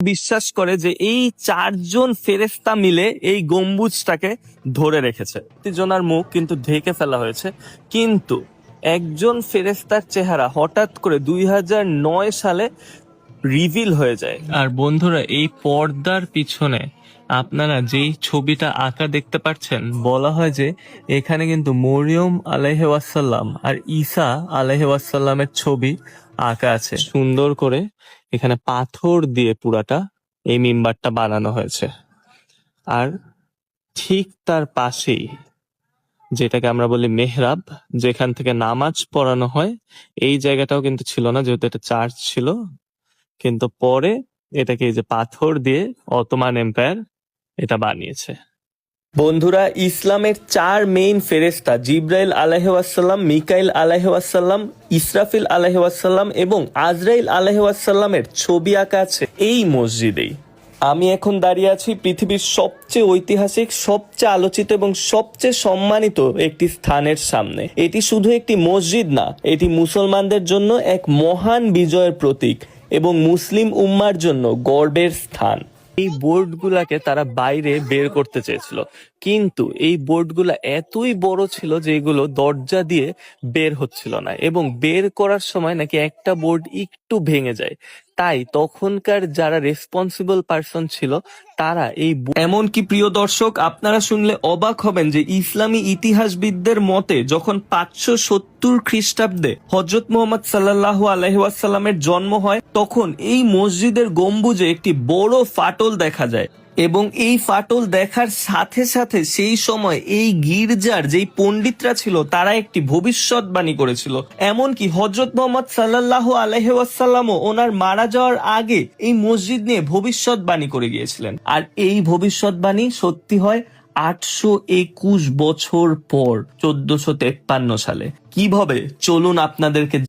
বিশ্বাস করে যে এই চারজন ফেরেশতা মিলে এই গম্বুজটাকে ধরে রেখেছে। জনার মুখ কিন্তু ঢেকে ফেলা হয়েছে, কিন্তু একজন ফেরেশতার চেহারা হঠাৎ করে 2009 সালে রিভিল হয়ে যায়। আর বন্ধুরা, এই পর্দার পিছনে আপনারা যেই ছবিটা আঁকা দেখতে পাচ্ছেন, বলা হয় যে এখানে কিন্তু মরিয়ম আলাইহি ওয়াসাল্লাম আর ঈসা আলাইহি ওয়াসাল্লামের ছবি আঁকা আছে সুন্দর করে। এখানে পাথর দিয়ে পুরাটা এই মিম্বারটা বানানো হয়েছে। আর ঠিক তার পাশেই, যেটাকে আমরা বলি মেহরাব, যেখান থেকে নামাজ পড়ানো হয়, এই জায়গাটাও কিন্তু ছিল না, যেহেতু এটা চার্চ ছিল। কিন্তু পরে এটাকে এই যে পাথর দিয়ে অটোমান এম্পায়ার এটা বানিয়েছে। বন্ধুরা, ইসলামের চার মেইন ফেরেশতা জিব্রাইল আলাইহি ওয়াসাল্লাম, মিকাইল আলাইহি ওয়াসাল্লাম, ইসরাফিল আলাইহি ওয়াসাল্লাম এবং আজরাইল আলাইহি ওয়াসাল্লামের ছবি আঁকা আছে এই মসজিদেই। আমি এখন দাঁড়িয়ে আছি পৃথিবীর সবচেয়ে ঐতিহাসিক, সবচেয়ে আলোচিত এবং সবচেয়ে সম্মানিত একটি স্থানের সামনে। এটি শুধু একটি মসজিদ না, এটি মুসলমানদের জন্য এক মহান বিজয়ের প্রতীক এবং মুসলিম উম্মার জন্য গর্বের স্থান। এই বোর্ডগুলাকে তারা বাইরে বের করতে চেয়েছিল, কিন্তু এই বোর্ডগুলা এতই বড় ছিল যে এগুলো দরজা দিয়ে বের হচ্ছিল না, এবং বের করার সময় নাকি একটা বোর্ড একটু ভেঙে যায়। তাই তখনকার যারা রেসপন্সিবল পার্সন ছিল তারা এই এমনকি প্রিয় দর্শক, আপনারা শুনলে অবাক হবেন যে ইসলামী ইতিহাসবিদদের মতে যখন 570 খ্রিস্টাব্দে হযরত মুহাম্মদ সাল্লাল্লাহু আলাইহি ওয়াসাল্লামের জন্ম হয়, তখন এই মসজিদের গম্বুজে একটি বড় ফাটল দেখা যায়, এবং এই ফাটল দেখার সাথে সাথে সেই সময় এই গির্জার যেই পণ্ডিতরা ছিল তারা একটি ভবিষ্যৎবাণী করেছিল। এমনকি হযরত মুহাম্মদ সাল্লাল্লাহু আলাইহি ওয়াসাল্লামও ওনার মারা যাওয়ার আগে এই মসজিদ নিয়ে ভবিষ্যৎবাণী করে গিয়েছিলেন। আর এই ভবিষ্যৎবাণী সত্যি হয় 821 বছর পর, 1453 সালে। কিভাবে, চলুন আপনাদেরকে